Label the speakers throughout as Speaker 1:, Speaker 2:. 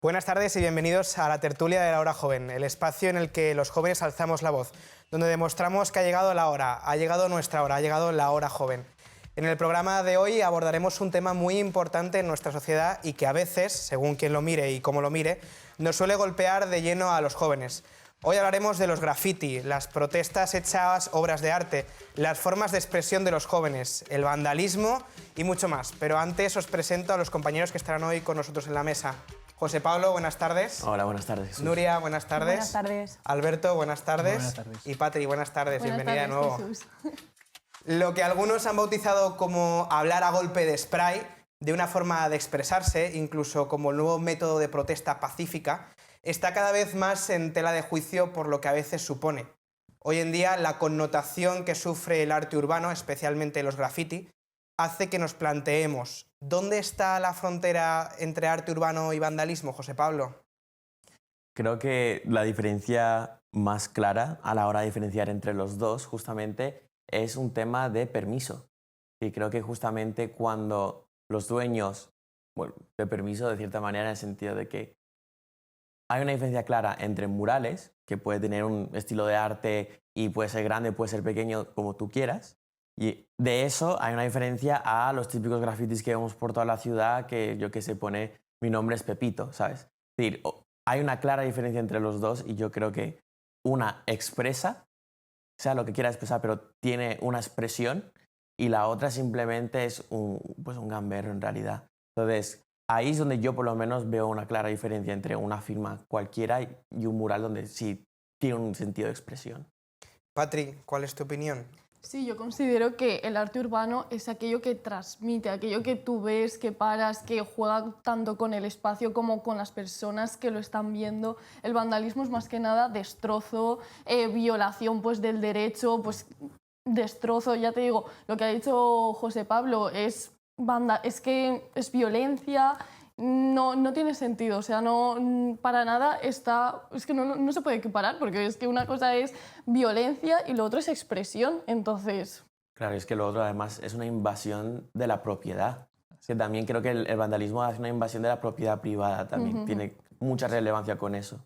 Speaker 1: Buenas tardes y bienvenidos a la tertulia de la hora joven, el espacio en el que los jóvenes alzamos la voz, donde demostramos que ha llegado la hora, ha llegado nuestra hora, ha llegado la hora joven. En el programa de hoy abordaremos un tema muy importante en nuestra sociedad y que a veces, según quien lo mire y cómo lo mire, nos suele golpear de lleno a los jóvenes. Hoy hablaremos de los graffiti, las protestas hechas obras de arte, las formas de expresión de los jóvenes, el vandalismo y mucho más. Pero antes os presento a los compañeros que estarán hoy con nosotros en la mesa. José Pablo, buenas tardes.
Speaker 2: Hola, buenas tardes, Jesús.
Speaker 1: Nuria, buenas tardes.
Speaker 3: Buenas tardes.
Speaker 1: Alberto, buenas tardes.
Speaker 4: Buenas tardes.
Speaker 1: Y Patri, buenas tardes.
Speaker 3: Buenas
Speaker 1: Bienvenida de nuevo.
Speaker 3: tardes, Jesús.
Speaker 1: Lo que algunos han bautizado como hablar a golpe de spray, de una forma de expresarse, incluso como el nuevo método de protesta pacífica, está cada vez más en tela de juicio por lo que a veces supone. Hoy en día, la connotación que sufre el arte urbano, especialmente los graffiti, hace que nos planteemos ¿dónde está la frontera entre arte urbano y vandalismo, José Pablo?
Speaker 2: Creo que la diferencia más clara a la hora de diferenciar entre los dos justamente es un tema de permiso. Y creo que justamente cuando los dueños, bueno, de permiso de cierta manera en el sentido de que hay una diferencia clara entre murales, que puede tener un estilo de arte y puede ser grande, puede ser pequeño, como tú quieras. Y de eso hay una diferencia a los típicos grafitis que vemos por toda la ciudad, que yo que sé, pone mi nombre es Pepito, ¿sabes? Es decir, hay una clara diferencia entre los dos y yo creo que una expresa, sea lo que quiera expresar, pero tiene una expresión y la otra simplemente es un gamberro en realidad. Entonces, ahí es donde yo por lo menos veo una clara diferencia entre una firma cualquiera y un mural donde sí tiene un sentido de expresión.
Speaker 1: Patri, ¿cuál es tu opinión?
Speaker 3: Sí, yo considero que el arte urbano es aquello que transmite, aquello que tú ves, que paras, que juega tanto con el espacio como con las personas que lo están viendo. El vandalismo es más que nada destrozo, violación pues, del derecho, pues, destrozo, ya te digo, lo que ha dicho José Pablo es que es violencia. No tiene sentido, o sea, no para nada está, es que no se puede equiparar porque es que una cosa es violencia y lo otro es expresión, entonces...
Speaker 2: Claro, es que lo otro además es una invasión de la propiedad. Es que también creo que el vandalismo hace una invasión de la propiedad privada, también tiene mucha relevancia con eso.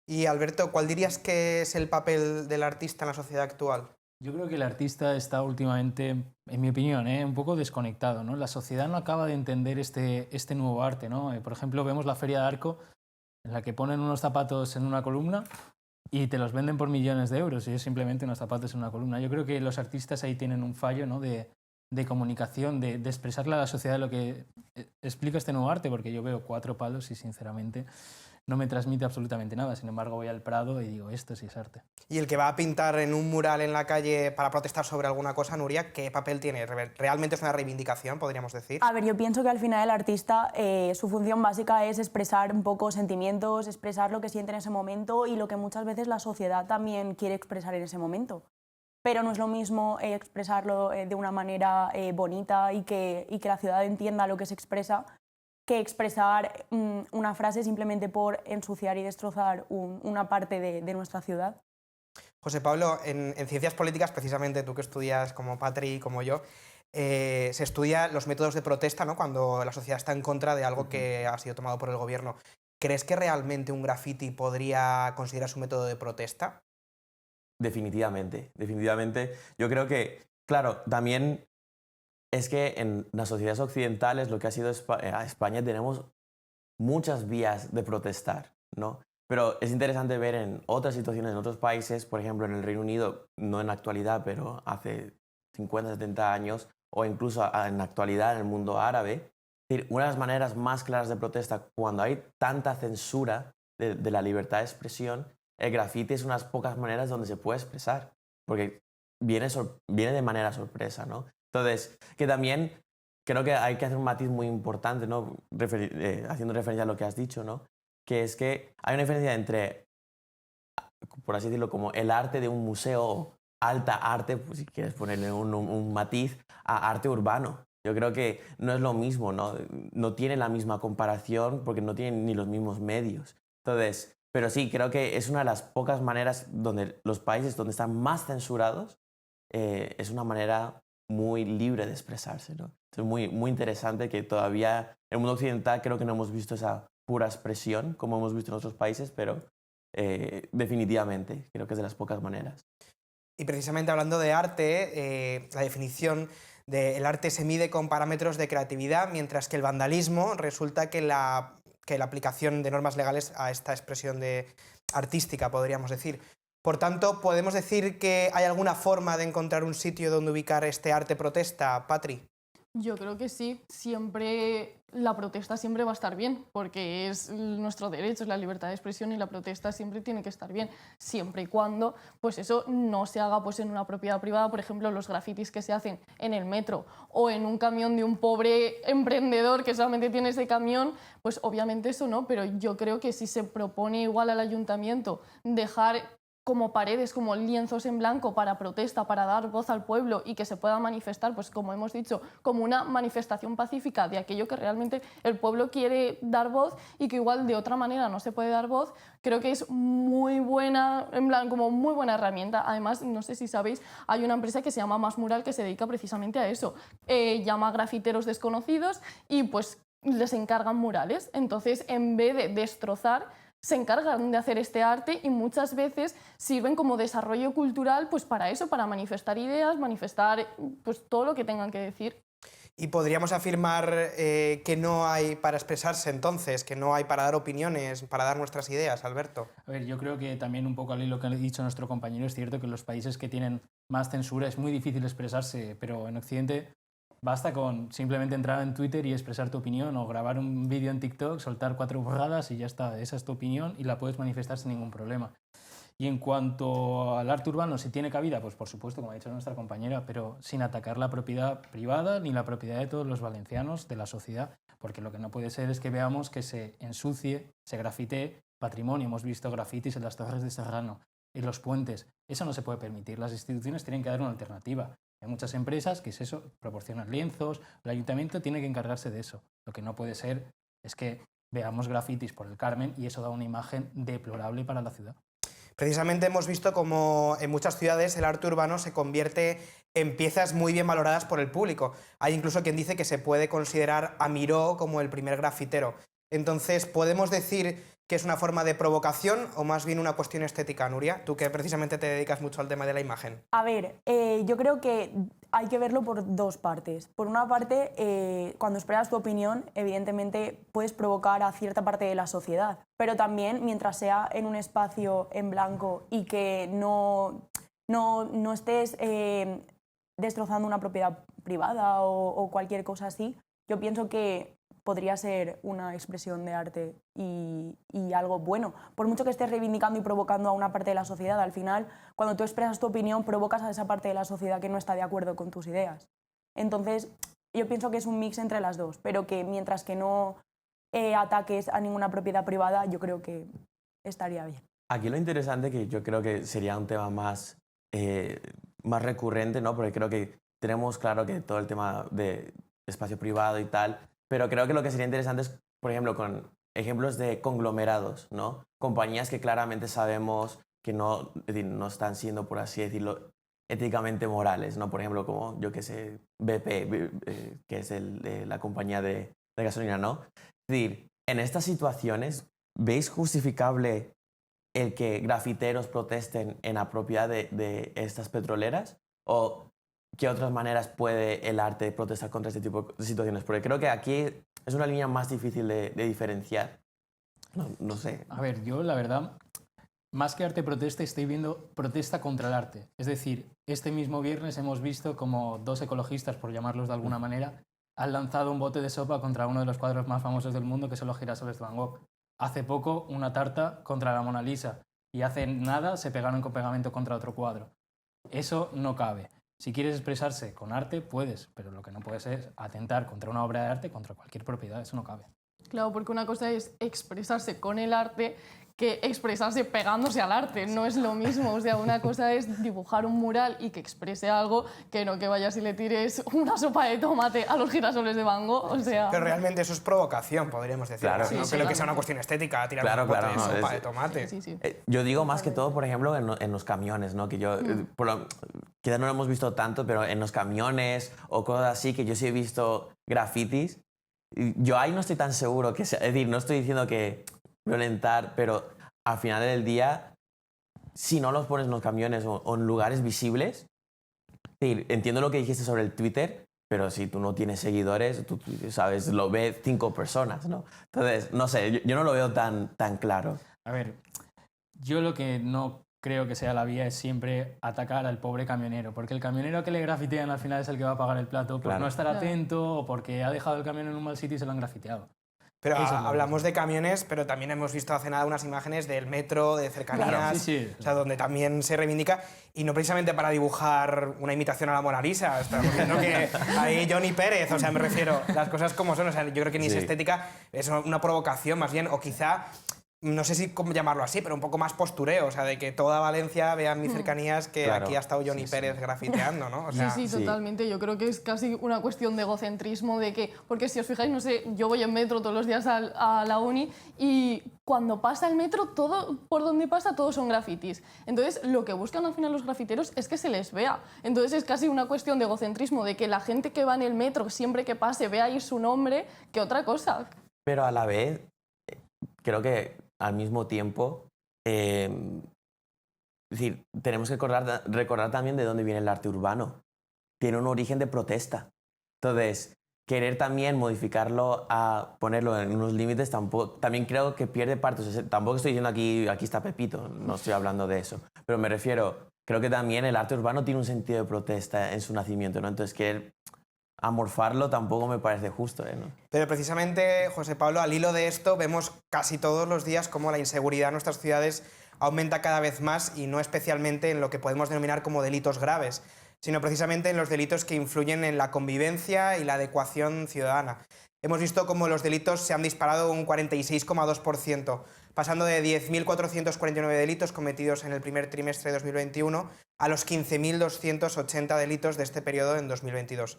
Speaker 1: Y Alberto, ¿cuál dirías que es el papel del artista en la sociedad actual?
Speaker 4: Yo creo que el artista está últimamente, en mi opinión, un poco desconectado, ¿no? La sociedad no acaba de entender este nuevo arte, ¿no? Por ejemplo, vemos la Feria de Arco, en la que ponen unos zapatos en una columna y te los venden por millones de euros y es simplemente unos zapatos en una columna. Yo creo que los artistas ahí tienen un fallo, ¿no? de comunicación, de expresarle a la sociedad lo que explica este nuevo arte, porque yo veo 4 palos y sinceramente no me transmite absolutamente nada. Sin embargo, voy al Prado y digo, esto sí es arte.
Speaker 1: Y el que va a pintar en un mural en la calle para protestar sobre alguna cosa, Nuria, ¿qué papel tiene? ¿Realmente es una reivindicación, podríamos decir?
Speaker 5: A ver, yo pienso que al final el artista, su función básica es expresar un poco sentimientos, expresar lo que siente en ese momento y lo que muchas veces la sociedad también quiere expresar en ese momento. Pero no es lo mismo expresarlo de una manera bonita y que la ciudad entienda lo que se expresa que expresar una frase simplemente por ensuciar y destrozar una parte de nuestra ciudad.
Speaker 1: José Pablo, en ciencias políticas, precisamente tú que estudias como Patri y como yo, se estudia los métodos de protesta, ¿no? Cuando la sociedad está en contra de algo que ha sido tomado por el gobierno. ¿Crees que realmente un graffiti podría considerarse un método de protesta?
Speaker 2: Definitivamente, definitivamente. Yo creo que, claro, también es que en las sociedades occidentales, lo que ha sido España, tenemos muchas vías de protestar, ¿no? Pero es interesante ver en otras situaciones, en otros países, por ejemplo en el Reino Unido, no en la actualidad, pero hace 50, 70 años, o incluso en la actualidad en el mundo árabe, es decir, una de las maneras más claras de protesta cuando hay tanta censura de la libertad de expresión, el graffiti es unas pocas maneras donde se puede expresar, porque viene de manera sorpresa, ¿no? Entonces, que también creo que hay que hacer un matiz muy importante, ¿no? Haciendo referencia a lo que has dicho, ¿no? Que es que hay una diferencia entre, por así decirlo, como el arte de un museo o alta arte, pues si quieres ponerle un matiz, a arte urbano. Yo creo que no es lo mismo, ¿no? No tiene la misma comparación porque no tienen ni los mismos medios. Entonces, pero sí, creo que es una de las pocas maneras donde los países donde están más censurados es una manera muy libre de expresarse, ¿no? Es muy, muy interesante que todavía en el mundo occidental creo que no hemos visto esa pura expresión, como hemos visto en otros países, pero definitivamente creo que es de las pocas maneras.
Speaker 1: Y precisamente hablando de arte, la definición del arte se mide con parámetros de creatividad, mientras que el vandalismo resulta que la aplicación de normas legales a esta expresión artística, podríamos decir. Por tanto, ¿podemos decir que hay alguna forma de encontrar un sitio donde ubicar este arte protesta, Patri?
Speaker 3: Yo creo que sí, siempre la protesta siempre va a estar bien, porque es nuestro derecho, es la libertad de expresión y la protesta siempre tiene que estar bien, siempre y cuando pues eso no se haga pues en una propiedad privada, por ejemplo, los grafitis que se hacen en el metro o en un camión de un pobre emprendedor que solamente tiene ese camión, pues obviamente eso no, pero yo creo que si se propone igual al ayuntamiento dejar como paredes, como lienzos en blanco para protesta, para dar voz al pueblo y que se pueda manifestar, pues como hemos dicho, como una manifestación pacífica de aquello que realmente el pueblo quiere dar voz y que igual de otra manera no se puede dar voz, creo que es muy buena, en plan, como muy buena herramienta. Además, no sé si sabéis, hay una empresa que se llama Más Mural que se dedica precisamente a eso. Llama a grafiteros desconocidos y pues les encargan murales. Entonces, en vez de destrozar, se encargan de hacer este arte y muchas veces sirven como desarrollo cultural pues para eso, para manifestar ideas, manifestar pues todo lo que tengan que decir.
Speaker 1: Y podríamos afirmar que no hay para expresarse entonces, que no hay para dar opiniones, para dar nuestras ideas, Alberto.
Speaker 4: A ver, yo creo que también un poco al hilo que ha dicho nuestro compañero, es cierto que en los países que tienen más censura es muy difícil expresarse, pero en Occidente basta con simplemente entrar en Twitter y expresar tu opinión o grabar un vídeo en TikTok, soltar 4 burradas y ya está. Esa es tu opinión y la puedes manifestar sin ningún problema. Y en cuanto al arte urbano, si tiene cabida, pues por supuesto, como ha dicho nuestra compañera, pero sin atacar la propiedad privada ni la propiedad de todos los valencianos, de la sociedad, porque lo que no puede ser es que veamos que se ensucie, se grafitee patrimonio. Hemos visto grafitis en las Torres de Serrano, en los puentes. Eso no se puede permitir. Las instituciones tienen que dar una alternativa. Hay muchas empresas que es eso, proporcionan lienzos, el ayuntamiento tiene que encargarse de eso. Lo que no puede ser es que veamos grafitis por el Carmen y eso da una imagen deplorable para la ciudad.
Speaker 1: Precisamente hemos visto cómo en muchas ciudades el arte urbano se convierte en piezas muy bien valoradas por el público. Hay incluso quien dice que se puede considerar a Miró como el primer grafitero. Entonces, ¿podemos decir que es una forma de provocación o más bien una cuestión estética, Nuria? Tú que precisamente te dedicas mucho al tema de la imagen.
Speaker 5: A ver, yo creo que hay que verlo por dos partes. Por una parte, cuando expresas tu opinión, evidentemente puedes provocar a cierta parte de la sociedad, pero también mientras sea en un espacio en blanco y que no estés destrozando una propiedad privada o cualquier cosa así, yo pienso que podría ser una expresión de arte y algo bueno. Por mucho que estés reivindicando y provocando a una parte de la sociedad, al final, cuando tú expresas tu opinión, provocas a esa parte de la sociedad que no está de acuerdo con tus ideas. Entonces, yo pienso que es un mix entre las dos, pero que mientras que no ataques a ninguna propiedad privada, yo creo que estaría bien.
Speaker 2: Aquí lo interesante que yo creo que sería un tema más recurrente, ¿no? Porque creo que tenemos claro que todo el tema de espacio privado y tal, pero creo que lo que sería interesante es, por ejemplo, con ejemplos de conglomerados, ¿no? Compañías que claramente sabemos que no están siendo, por así decirlo, éticamente morales, ¿no? Por ejemplo, como, yo qué sé, BP, que es la compañía de gasolina, ¿no? Es decir, en estas situaciones, ¿veis justificable el que grafiteros protesten en la propiedad de estas petroleras? ¿O qué otras maneras puede el arte protestar contra este tipo de situaciones? Porque creo que aquí es una línea más difícil de diferenciar. No sé.
Speaker 4: A ver, yo la verdad, más que arte protesta, estoy viendo protesta contra el arte. Es decir, este mismo viernes hemos visto como 2 ecologistas, por llamarlos de alguna manera, han lanzado un bote de sopa contra uno de los cuadros más famosos del mundo, que son los girasoles de Van Gogh. Hace poco una tarta contra la Mona Lisa y hace nada se pegaron con pegamento contra otro cuadro. Eso no cabe. Si quieres expresarse con arte, puedes, pero lo que no puedes es atentar contra una obra de arte, contra cualquier propiedad, eso no cabe.
Speaker 3: Claro, porque una cosa es expresarse con el arte que expresarse pegándose al arte, no es lo mismo. O sea, una cosa es dibujar un mural y que exprese algo, que no que vayas y le tires una sopa de tomate a los girasoles de Van Gogh, o sea...
Speaker 1: Pero realmente eso es provocación, podríamos decir.
Speaker 2: Claro.
Speaker 1: No creo que sea una cuestión estética, tirar
Speaker 2: Claro,
Speaker 1: un bote
Speaker 2: claro,
Speaker 1: de
Speaker 2: no,
Speaker 1: sopa de tomate.
Speaker 3: Sí.
Speaker 2: Yo digo más que todo, por ejemplo, en los camiones, ¿no? Que yo, quizás no lo hemos visto tanto, pero en los camiones o cosas así, que yo sí he visto grafitis Yo ahí no estoy tan seguro que sea, es decir, no estoy diciendo que violentar, pero al final del día, si no los pones en los camiones o en lugares visibles, es decir, entiendo lo que dijiste sobre el Twitter, pero si tú no tienes seguidores, tú sabes, lo ves 5 personas, ¿no? Entonces, no sé, yo no lo veo tan claro.
Speaker 4: A ver, yo lo que no creo que sea la vía es siempre atacar al pobre camionero, porque el camionero que le grafitean al final es el que va a pagar el plato por
Speaker 2: Claro.
Speaker 4: no estar atento o porque ha dejado el camión en un mal sitio y se lo han grafiteado.
Speaker 1: Pero
Speaker 4: Eso es lo
Speaker 1: hablamos de camiones, pero también hemos visto hace nada unas imágenes del metro, de cercanías,
Speaker 4: Claro, sí.
Speaker 1: o sea, donde también se reivindica, y no precisamente para dibujar una imitación a la Mona Lisa, estamos viendo que ahí Johnny Pérez, o sea, me refiero, las cosas como son, o sea, yo creo que ni es estética, es una provocación más bien, o quizá, no sé si cómo llamarlo así, pero un poco más postureo, o sea, de que toda Valencia vea en mis cercanías que
Speaker 2: Claro.
Speaker 1: aquí ha estado Johnny Pérez grafiteando, ¿no? O sea,
Speaker 3: Sí, totalmente. Yo creo que es casi una cuestión de egocentrismo, de que, porque si os fijáis, no sé, yo voy en metro todos los días a la uni y cuando pasa el metro, todo por donde pasa, todos son grafitis. Entonces, lo que buscan al final los grafiteros es que se les vea. Entonces, es casi una cuestión de egocentrismo, de que la gente que va en el metro, siempre que pase, vea ahí su nombre, que otra cosa.
Speaker 2: Pero a la vez, creo que al mismo tiempo, es decir, tenemos que recordar también de dónde viene el arte urbano. Tiene un origen de protesta. Entonces, querer también modificarlo a ponerlo en unos límites también creo que pierde parte. O sea, tampoco estoy diciendo aquí está Pepito, no estoy hablando de eso. Pero me refiero, creo que también el arte urbano tiene un sentido de protesta en su nacimiento, ¿no? Entonces, querer amorfarlo tampoco me parece justo, ¿no?
Speaker 1: pero precisamente, José Pablo, al hilo de esto, vemos casi todos los días cómo la inseguridad en nuestras ciudades aumenta cada vez más y no especialmente en lo que podemos denominar como delitos graves, sino precisamente en los delitos que influyen en la convivencia y la adecuación ciudadana. Hemos visto cómo los delitos se han disparado un 46,2%, pasando de 10.449 delitos cometidos en el primer trimestre de 2021 a los 15.280 delitos de este periodo en 2022.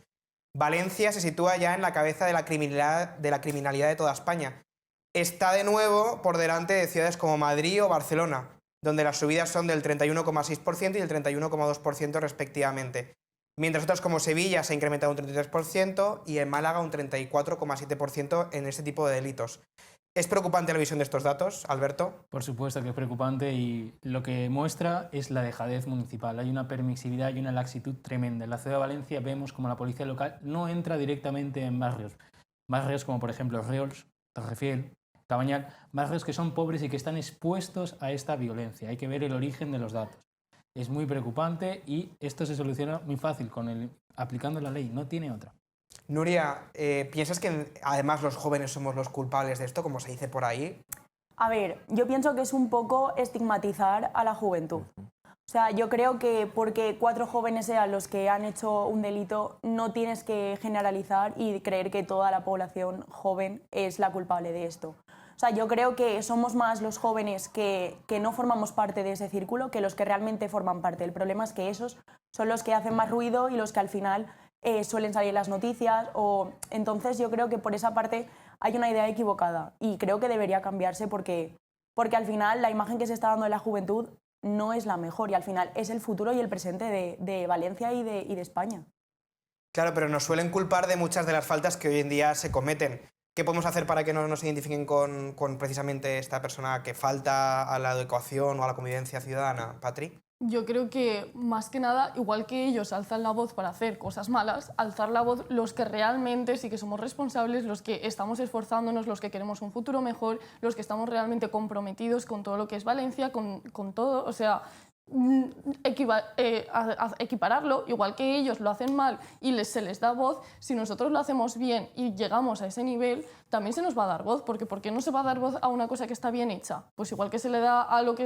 Speaker 1: Valencia se sitúa ya en la cabeza de la criminalidad de toda España. Está de nuevo por delante de ciudades como Madrid o Barcelona, donde las subidas son del 31,6% y del 31,2% respectivamente. Mientras otras como Sevilla se ha incrementado un 33% y en Málaga un 34,7% en este tipo de delitos. ¿Es preocupante la visión de estos datos, Alberto?
Speaker 4: Por supuesto que es preocupante y lo que muestra es la dejadez municipal. Hay una permisividad y una laxitud tremenda. En la ciudad de Valencia vemos como la policía local no entra directamente en barrios como por ejemplo Riols, Torrefiel, Cabañal, barrios que son pobres y que están expuestos a esta violencia. Hay que ver el origen de los datos. Es muy preocupante y esto se soluciona muy fácil aplicando la ley, no tiene otra.
Speaker 1: Nuria, ¿piensas que además los jóvenes somos los culpables de esto, como se dice por ahí?
Speaker 5: A ver, yo pienso que es un poco estigmatizar a la juventud. O sea, yo creo que porque 4 jóvenes sean los que han hecho un delito, no tienes que generalizar y creer que toda la población joven es la culpable de esto. O sea, yo creo que somos más los jóvenes que no formamos parte de ese círculo que los que realmente forman parte. El problema es que esos son los que hacen más ruido y los que al final suelen salir en las noticias. Entonces yo creo que por esa parte hay una idea equivocada y creo que debería cambiarse porque al final la imagen que se está dando de la juventud no es la mejor y al final es el futuro y el presente de Valencia y de España.
Speaker 1: Claro, pero nos suelen culpar de muchas de las faltas que hoy en día se cometen. ¿Qué podemos hacer para que no nos identifiquen con precisamente esta persona que falta a la adecuación o a la convivencia ciudadana? Patri.
Speaker 3: Yo creo que, más que nada, igual que ellos alzan la voz para hacer cosas malas, alzar la voz los que realmente sí que somos responsables, los que estamos esforzándonos, los que queremos un futuro mejor, los que estamos realmente comprometidos con todo lo que es Valencia, con todo, o sea, equipararlo, igual que ellos lo hacen mal y se les da voz, si nosotros lo hacemos bien y llegamos a ese nivel, también se nos va a dar voz, porque ¿por qué no se va a dar voz a una cosa que está bien hecha? Pues igual que se le da a lo que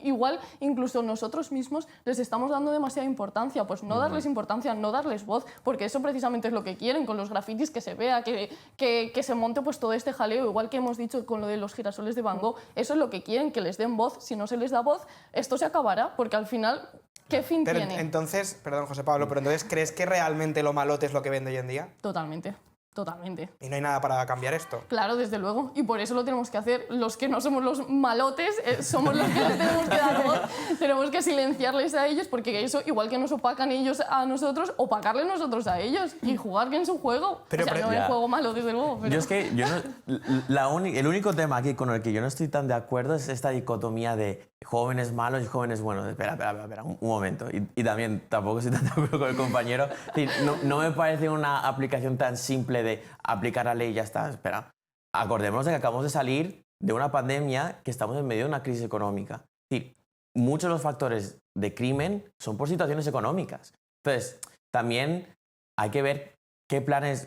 Speaker 3: igual incluso nosotros mismos les estamos dando demasiada importancia, pues no darles importancia, no darles voz, porque eso precisamente es lo que quieren con los grafitis, que se vea, que se monte pues todo este jaleo, igual que hemos dicho con lo de los girasoles de Van Gogh, eso es lo que quieren, que les den voz. Si no se les da voz, esto se acabará, porque al final, ¿qué fin
Speaker 1: Pero
Speaker 3: tiene?
Speaker 1: entonces, perdón José Pablo, pero entonces ¿crees que realmente lo malote es lo que vende hoy en día?
Speaker 3: Totalmente. Totalmente.
Speaker 1: Y no hay nada para cambiar esto.
Speaker 3: Claro, desde luego. Y por eso lo tenemos que hacer. Los que no somos los malotes, somos los que les tenemos que dar voz. Tenemos que silenciarles a ellos, porque eso, igual que nos opacan ellos a nosotros, opacarles nosotros a ellos y jugar bien su juego.
Speaker 1: Pero,
Speaker 3: o sea, no
Speaker 2: ya.
Speaker 3: el juego malo, desde luego. Pero...
Speaker 2: Yo es que el único tema aquí con el que yo no estoy tan de acuerdo es esta dicotomía de jóvenes malos y jóvenes buenos. Espera, un momento. Y también tampoco estoy tan de acuerdo con el compañero. Es decir, no me parece una aplicación tan simple de aplicar la ley y ya está. Espera, acordémonos de que acabamos de salir de una pandemia, que estamos en medio de una crisis económica. Es decir, muchos de los factores de crimen son por situaciones económicas. Entonces, también hay que ver qué planes,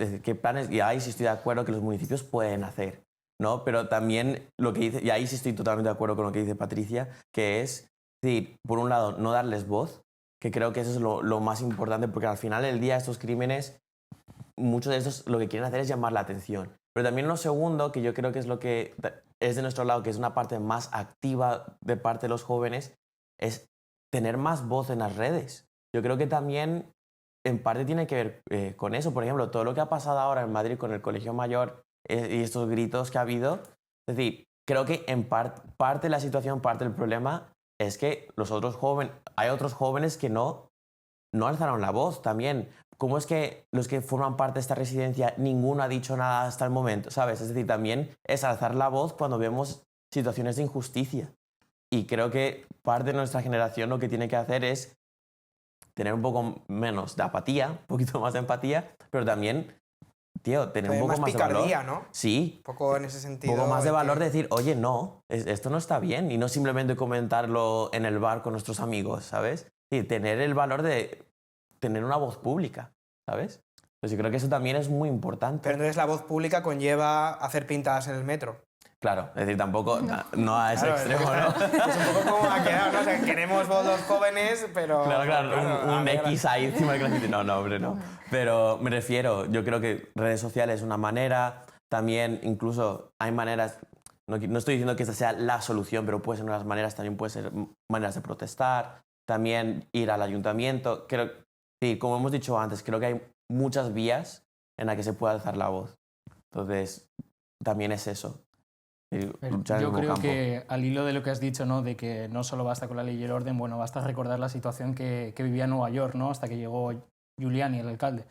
Speaker 2: y ahí sí estoy de acuerdo que los municipios pueden hacer, ¿no? Pero también lo que dice, y ahí sí estoy totalmente de acuerdo con lo que dice Patricia, que es decir, por un lado, no darles voz, que creo que eso es lo más importante, porque al final del día estos crímenes, muchos de estos lo que quieren hacer es llamar la atención. Pero también lo segundo, que yo creo que es lo que es de nuestro lado, que es una parte más activa de parte de los jóvenes, es tener más voz en las redes. Yo creo que también en parte tiene que ver con eso. Por ejemplo, todo lo que ha pasado ahora en Madrid con el Colegio Mayor y estos gritos que ha habido. Es decir, creo que en parte de la situación, parte del problema es que hay otros jóvenes que no alzaron la voz también. ¿Cómo es que los que forman parte de esta residencia ninguno ha dicho nada hasta el momento? ¿Sabes? Es decir, también es alzar la voz cuando vemos situaciones de injusticia. Y creo que parte de nuestra generación lo que tiene que hacer es tener un poco menos de apatía, un poquito más de empatía, pero también, tío, tener un poco más de valor.
Speaker 1: picardía, ¿no?
Speaker 2: Sí.
Speaker 1: Un poco en ese sentido.
Speaker 2: Un poco más de valor de decir, oye, no, esto no está bien. Y no simplemente comentarlo en el bar con nuestros amigos, ¿sabes? Y tener el valor de tener una voz pública, ¿sabes? Pues yo creo que eso también es muy importante.
Speaker 1: Pero entonces la voz pública conlleva hacer pintadas en el metro.
Speaker 2: Claro, es decir, tampoco, no a ese
Speaker 1: Claro,
Speaker 2: extremo, ¿no?
Speaker 1: Es un poco como ha quedado, ¿no? O sea, queremos voz los jóvenes, pero...
Speaker 2: Claro, un
Speaker 1: a ver,
Speaker 2: X ahí encima del grafiti. No, hombre, no. Pero me refiero, yo creo que redes sociales es una manera, también incluso hay maneras, no estoy diciendo que esta sea la solución, pero puede ser una de las maneras, también puede ser maneras de protestar, también ir al ayuntamiento. Sí, como hemos dicho antes, creo que hay muchas vías en las que se puede alzar la voz. Entonces, también es eso.
Speaker 4: Yo creo que al hilo de lo que has dicho, ¿no? De que no solo basta con la ley y el orden, bueno, basta recordar la situación que vivía Nueva York, ¿no? Hasta que llegó Giuliani, el alcalde.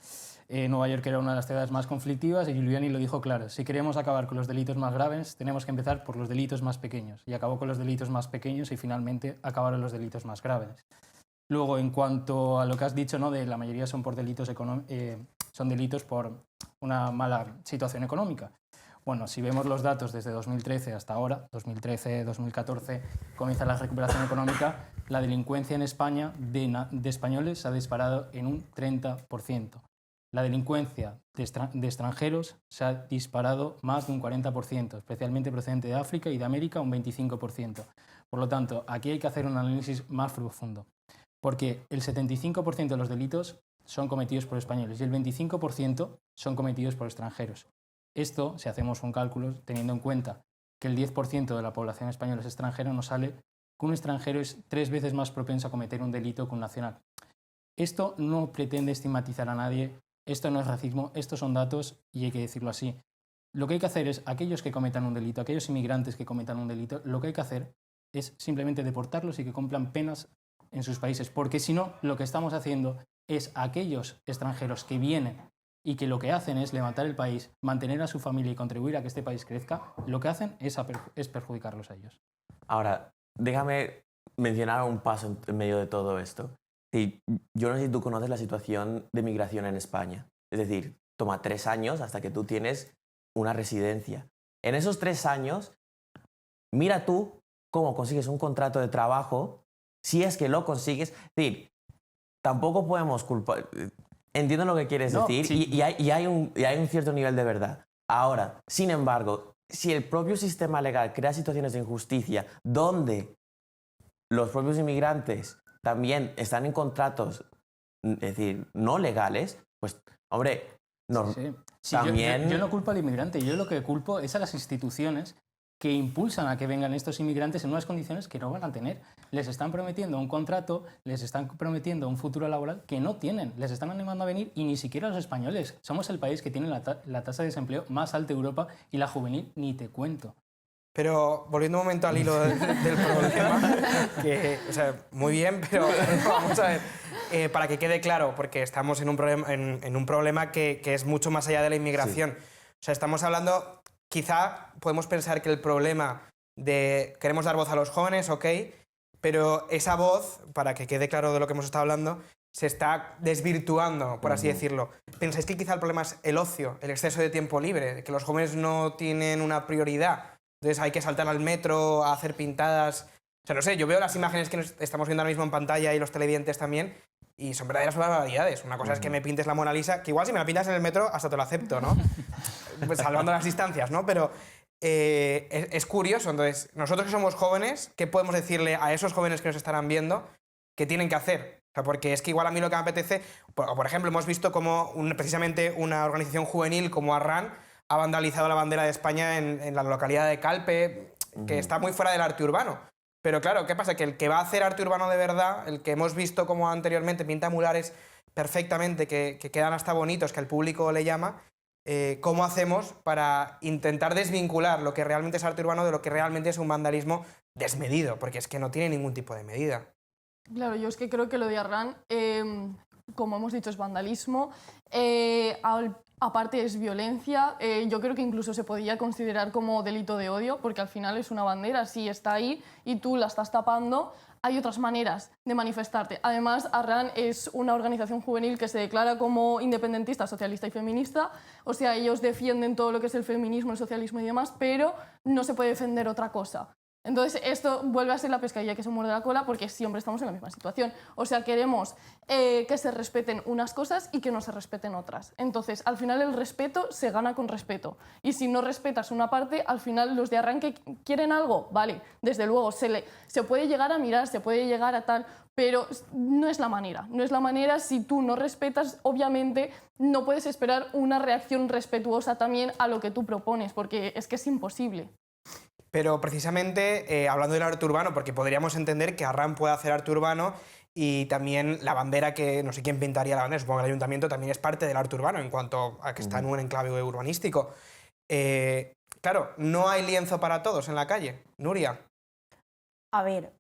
Speaker 4: Nueva York era una de las ciudades más conflictivas y Giuliani lo dijo claro: si queremos acabar con los delitos más graves, tenemos que empezar por los delitos más pequeños. Y acabó con los delitos más pequeños y finalmente acabaron los delitos más graves. Luego, en cuanto a lo que has dicho, ¿no? De la mayoría son por delitos son delitos por una mala situación económica. Bueno, si vemos los datos desde 2013 hasta ahora, 2013-2014, comienza la recuperación económica, la delincuencia en España de españoles se ha disparado en un 30%. La delincuencia de extranjeros se ha disparado más de un 40%, especialmente procedente de África y de América un 25%. Por lo tanto, aquí hay que hacer un análisis más profundo, porque el 75% de los delitos son cometidos por españoles y el 25% son cometidos por extranjeros. Esto, si hacemos un cálculo, teniendo en cuenta que el 10% de la población española es extranjera, nos sale que un extranjero es 3 veces más propenso a cometer un delito que un nacional. Esto no pretende estigmatizar a nadie, esto no es racismo, estos son datos y hay que decirlo así. Lo que hay que hacer es, aquellos que cometan un delito, aquellos inmigrantes que cometan un delito, lo que hay que hacer es simplemente deportarlos y que cumplan penas en sus países, porque si no, lo que estamos haciendo es aquellos extranjeros que vienen y que lo que hacen es levantar el país, mantener a su familia y contribuir a que este país crezca, lo que hacen es perjudicarlos a ellos.
Speaker 2: Ahora, déjame mencionar un paso en medio de todo esto. Sí, yo no sé si tú conoces la situación de migración en España. Es decir, toma 3 años hasta que tú tienes una residencia. En esos 3 años, mira tú cómo consigues un contrato de trabajo, si es que lo consigues. Es decir, tampoco podemos culpar... Entiendo lo que quieres decir,
Speaker 4: sí.
Speaker 2: y hay un cierto nivel de verdad. Ahora, sin embargo, si el propio sistema legal crea situaciones de injusticia donde los propios inmigrantes también están en contratos, es decir, no legales, pues, hombre,
Speaker 4: Sí.
Speaker 2: también...
Speaker 4: Yo no culpo al inmigrante, yo lo que culpo es a las instituciones que impulsan a que vengan estos inmigrantes en unas condiciones que no van a tener. Les están prometiendo un contrato, les están prometiendo un futuro laboral que no tienen. Les están animando a venir y ni siquiera los españoles. Somos el país que tiene la tasa de desempleo más alta de Europa y la juvenil ni te cuento.
Speaker 1: Pero volviendo un momento al hilo del problema, que, o sea, muy bien, pero vamos a ver, para que quede claro, porque estamos en un problema que es mucho más allá de la inmigración. Sí. O sea, estamos hablando, quizá podemos pensar que el problema de queremos dar voz a los jóvenes, ok, pero esa voz, para que quede claro de lo que hemos estado hablando, se está desvirtuando, por así decirlo. ¿Pensáis que quizá el problema es el ocio, el exceso de tiempo libre, que los jóvenes no tienen una prioridad? Entonces hay que saltar al metro, a hacer pintadas. O sea, no sé, yo veo las imágenes que estamos viendo ahora mismo en pantalla y los televidentes también, y son verdaderas barbaridades. Una cosa es que me pintes la Mona Lisa, que igual si me la pintas en el metro hasta te lo acepto, ¿no? Pues salvando las distancias, ¿no? Pero es curioso. Entonces, nosotros que somos jóvenes, ¿qué podemos decirle a esos jóvenes que nos estarán viendo que tienen que hacer? O sea, porque es que igual a mí lo que me apetece... Por ejemplo, hemos visto como precisamente una organización juvenil como Arran ha vandalizado la bandera de España en la localidad de Calpe, que está muy fuera del arte urbano. Pero claro, ¿qué pasa? Que el que va a hacer arte urbano de verdad, el que hemos visto como anteriormente pinta murales perfectamente, que quedan hasta bonitos, que el público le llama, ¿cómo hacemos para intentar desvincular lo que realmente es arte urbano de lo que realmente es un vandalismo desmedido? Porque es que no tiene ningún tipo de medida.
Speaker 3: Claro, yo es que creo que lo de Arran, como hemos dicho, es vandalismo. Aparte es violencia, yo creo que incluso se podría considerar como delito de odio, porque al final es una bandera, sí está ahí y tú la estás tapando. Hay otras maneras de manifestarte. Además, Arran es una organización juvenil que se declara como independentista, socialista y feminista. O sea, ellos defienden todo lo que es el feminismo, el socialismo y demás, pero no se puede defender otra cosa. Entonces, esto vuelve a ser la pescadilla que se muerde la cola porque siempre estamos en la misma situación. O sea, queremos que se respeten unas cosas y que no se respeten otras. Entonces, al final el respeto se gana con respeto. Y si no respetas una parte, al final los de arranque quieren algo, vale, desde luego, se puede llegar a mirar, se puede llegar a tal, pero no es la manera. No es la manera. Si tú no respetas, obviamente no puedes esperar una reacción respetuosa también a lo que tú propones, porque es que es imposible.
Speaker 1: Pero precisamente, hablando del arte urbano, porque podríamos entender que Arran puede hacer arte urbano y también la bandera, que no sé quién pintaría la bandera, supongo que el ayuntamiento también es parte del arte urbano en cuanto a que está en un enclave urbanístico. Claro, no hay lienzo para todos en la calle. Nuria.
Speaker 5: A ver.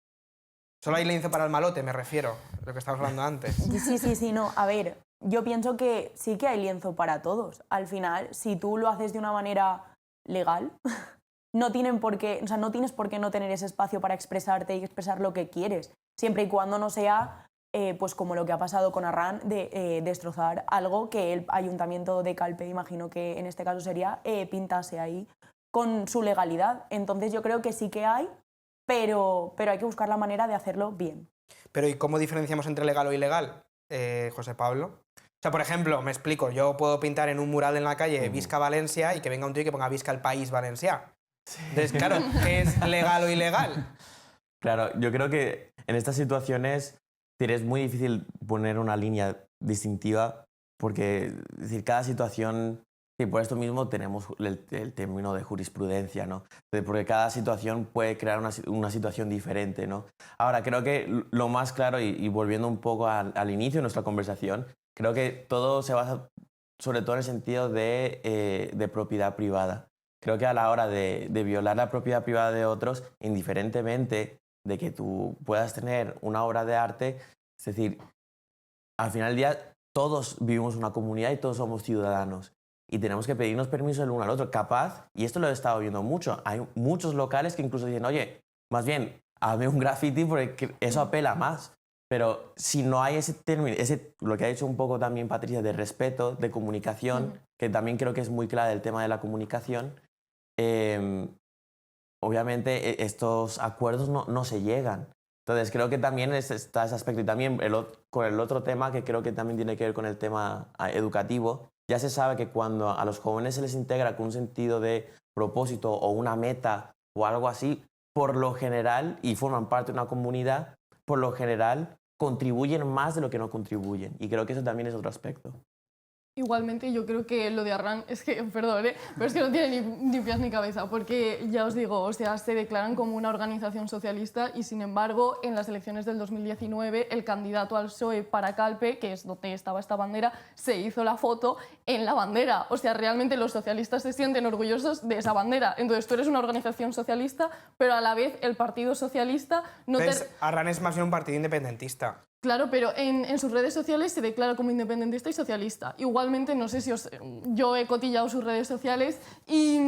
Speaker 1: Solo hay lienzo para el malote, me refiero, lo que estábamos hablando antes.
Speaker 5: Sí, no. A ver, yo pienso que sí que hay lienzo para todos. Al final, si tú lo haces de una manera legal... No tienes por qué no tener ese espacio para expresarte y expresar lo que quieres, siempre y cuando no sea pues como lo que ha pasado con Arran, de destrozar algo que el ayuntamiento de Calpe, imagino que en este caso sería, pintase ahí con su legalidad. Entonces yo creo que sí que hay, pero hay que buscar la manera de hacerlo bien.
Speaker 1: Pero ¿y cómo diferenciamos entre legal o ilegal, José Pablo? O sea, por ejemplo, me explico, yo puedo pintar en un mural en la calle Visca Valencia y que venga un tío y que ponga Visca el País Valencià. Entonces, claro, ¿qué es legal o ilegal?
Speaker 2: Claro, yo creo que en estas situaciones es muy difícil poner una línea distintiva porque, es decir, cada situación, y por esto mismo tenemos el término de jurisprudencia, ¿no? Porque cada situación puede crear una situación diferente, ¿no? Ahora, creo que lo más claro, y volviendo un poco al inicio de nuestra conversación, creo que todo se basa sobre todo en el sentido de propiedad privada. Creo que a la hora de violar la propiedad privada de otros, indiferentemente de que tú puedas tener una obra de arte, es decir, al final del día todos vivimos una comunidad y todos somos ciudadanos y tenemos que pedirnos permiso el uno al otro. Capaz, y esto lo he estado viendo mucho, hay muchos locales que incluso dicen, oye, más bien, hazme un graffiti porque eso apela más. Pero si no hay ese término, lo que ha dicho un poco también Patricia, de respeto, de comunicación, que también creo que es muy clave el tema de la comunicación, obviamente estos acuerdos no se llegan. Entonces creo que también está ese aspecto. Y también con el otro tema que creo que también tiene que ver con el tema educativo, ya se sabe que cuando a los jóvenes se les integra con un sentido de propósito o una meta o algo así, por lo general, y forman parte de una comunidad, por lo general contribuyen más de lo que no contribuyen. Y creo que eso también es otro aspecto.
Speaker 3: Igualmente, yo creo que lo de Arran es que, perdón, pero es que no tiene ni pies ni cabeza, porque ya os digo, o sea, se declaran como una organización socialista y, sin embargo, en las elecciones del 2019, el candidato al PSOE para Calpe, que es donde estaba esta bandera, se hizo la foto en la bandera. O sea, realmente los socialistas se sienten orgullosos de esa bandera. Entonces, tú eres una organización socialista, pero a la vez el Partido Socialista no
Speaker 1: Entonces, Arran es más bien un partido independentista.
Speaker 3: Claro, pero en sus redes sociales se declara como independentista y socialista. Igualmente, no sé si yo he cotillado sus redes sociales y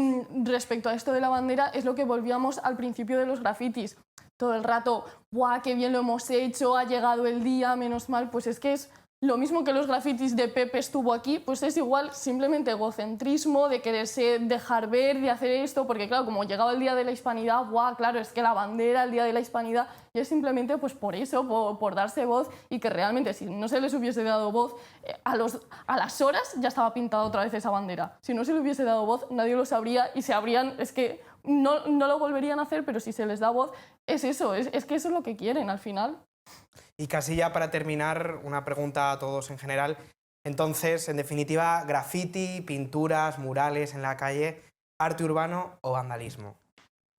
Speaker 3: respecto a esto de la bandera es lo que volvíamos al principio de los grafitis. Todo el rato, ¡guau, qué bien lo hemos hecho, ha llegado el día, menos mal! Pues es que es lo mismo que los grafitis de Pepe estuvo aquí, pues es igual, simplemente egocentrismo, de quererse dejar ver, de hacer esto, porque claro, como llegaba el Día de la Hispanidad, ¡guau! Claro, es que la bandera, el Día de la Hispanidad, y es simplemente pues por eso, por darse voz, y que realmente si no se les hubiese dado voz, a las horas ya estaba pintada otra vez esa bandera. Si no se les hubiese dado voz, nadie lo sabría y se habrían, es que no lo volverían a hacer, pero si se les da voz, es eso, es que eso es lo que quieren al final.
Speaker 1: Y casi ya para terminar, una pregunta a todos en general. Entonces, en definitiva, graffiti, pinturas, murales en la calle, arte urbano o vandalismo.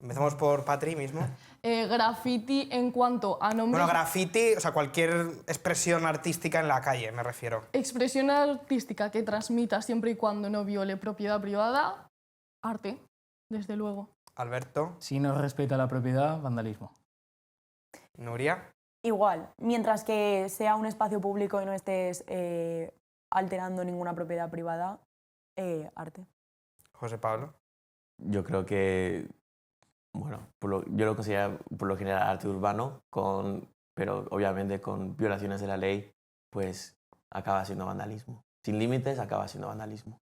Speaker 1: Empezamos por Patri mismo.
Speaker 3: Graffiti en cuanto a nombres...
Speaker 1: Bueno, graffiti, o sea, cualquier expresión artística en la calle, me refiero.
Speaker 3: Expresión artística que transmita siempre y cuando no viole propiedad privada, arte, desde luego.
Speaker 1: Alberto,
Speaker 4: Si no respeta la propiedad, vandalismo.
Speaker 1: Nuria,
Speaker 5: Igual, mientras que sea un espacio público y no estés alterando ninguna propiedad privada, arte.
Speaker 1: José Pablo.
Speaker 2: Yo creo que, bueno, yo lo considero por lo general arte urbano, pero obviamente con violaciones de la ley, pues acaba siendo vandalismo. Sin límites acaba siendo vandalismo.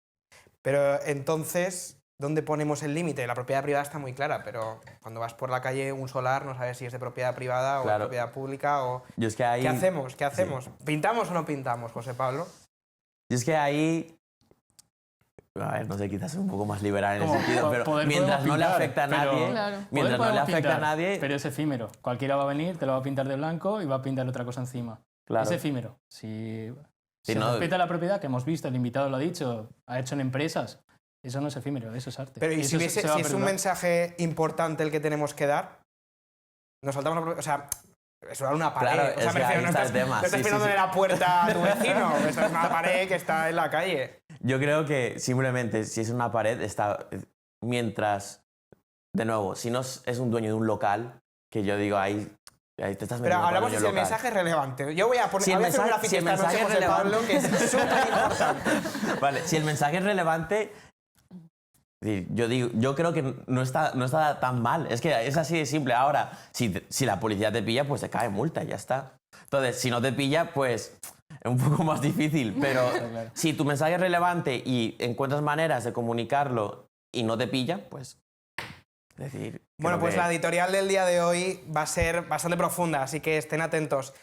Speaker 1: Pero entonces, ¿dónde ponemos el límite? La propiedad privada está muy clara, pero cuando vas por la calle un solar no sabes si es de propiedad privada o de
Speaker 2: Claro.
Speaker 1: propiedad pública o...
Speaker 2: Yo es que ahí,
Speaker 1: ¿Qué hacemos? ¿Qué hacemos?
Speaker 2: Sí.
Speaker 1: ¿Pintamos o no pintamos, José Pablo?
Speaker 2: Yo es que ahí, a ver, no sé, quizás es un poco más liberal en ese
Speaker 4: Como
Speaker 2: sentido, pero
Speaker 4: poder
Speaker 2: mientras
Speaker 4: podemos
Speaker 2: no le
Speaker 4: pintar,
Speaker 2: afecta a
Speaker 4: pero-
Speaker 2: nadie,
Speaker 3: Claro.
Speaker 2: mientras no le
Speaker 4: Podemos
Speaker 2: afecta a
Speaker 4: pintar,
Speaker 2: nadie,
Speaker 4: Pero es efímero. Cualquiera va a venir, te lo va a pintar de blanco y va a pintar otra cosa encima.
Speaker 2: claro.
Speaker 4: Es efímero. Si
Speaker 2: Sí,
Speaker 4: se
Speaker 2: no-
Speaker 4: respeta la propiedad, que hemos visto, el invitado lo ha dicho, ha hecho en empresas, eso no es efímero, eso es arte.
Speaker 1: Pero ¿y
Speaker 4: Eso
Speaker 1: si, hubiese-
Speaker 4: se va a
Speaker 1: si es un
Speaker 4: perdurar.
Speaker 1: mensaje importante el que tenemos que dar? Nos saltamos la... O sea, eso era una pared.
Speaker 2: Claro,
Speaker 1: o sea,
Speaker 2: es
Speaker 1: me
Speaker 2: que
Speaker 1: refiero,
Speaker 2: ahí
Speaker 1: no
Speaker 2: está
Speaker 1: estás,
Speaker 2: el tema,
Speaker 1: no estás
Speaker 2: sí, sí,
Speaker 1: pidiéndole
Speaker 2: sí.
Speaker 1: la puerta a tu vecino. Esta es una pared que está en la calle.
Speaker 2: Yo creo que simplemente si es una pared, está mientras, de nuevo, si no es un dueño de un local, que yo digo, ahí te estás
Speaker 1: Pero
Speaker 2: metiendo con
Speaker 1: hablamos
Speaker 2: el
Speaker 1: de
Speaker 2: dueño
Speaker 1: si el
Speaker 2: local.
Speaker 1: mensaje es relevante. Yo voy a poner
Speaker 2: Si el
Speaker 1: voy a hacer un
Speaker 2: mensaje-
Speaker 1: grafiti
Speaker 2: si el
Speaker 1: esta noche,
Speaker 2: mensaje es
Speaker 1: José Pablo, que
Speaker 2: relevante.
Speaker 1: es súper importante.
Speaker 2: Vale, si el mensaje es relevante, es decir, yo creo que no está tan mal. Es que es así de simple. Ahora, si la policía te pilla, pues te cae multa y ya está. Entonces, si no te pilla, pues es un poco más difícil. Pero
Speaker 4: claro.
Speaker 2: si tu mensaje es relevante y encuentras maneras de comunicarlo y no te pilla, pues... Es decir,
Speaker 1: Bueno,
Speaker 2: creo
Speaker 1: pues
Speaker 2: que-
Speaker 1: la editorial del día de hoy va a ser bastante profunda, así que estén atentos.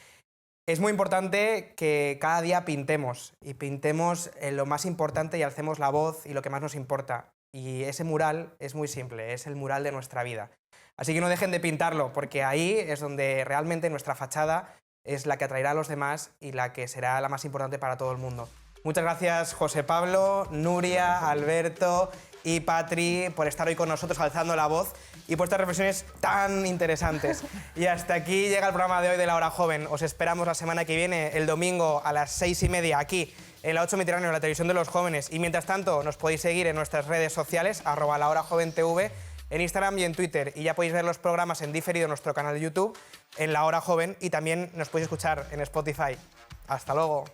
Speaker 1: Es muy importante que cada día pintemos y pintemos lo más importante y alcemos la voz y lo que más nos importa. Y ese mural es muy simple, es el mural de nuestra vida. Así que no dejen de pintarlo, porque ahí es donde realmente nuestra fachada es la que atraerá a los demás y la que será la más importante para todo el mundo. Muchas gracias, José Pablo, Nuria, Alberto y Patri, por estar hoy con nosotros alzando la voz y por estas reflexiones tan interesantes. Y hasta aquí llega el programa de hoy de La Hora Joven. Os esperamos la semana que viene, el domingo a las 6:30, aquí en la 8 Mediterráneo, en la televisión de los jóvenes. Y mientras tanto, nos podéis seguir en nuestras redes sociales, @lahorajoventv, en Instagram y en Twitter. Y ya podéis ver los programas en diferido en nuestro canal de YouTube, en La Hora Joven, y también nos podéis escuchar en Spotify. Hasta luego.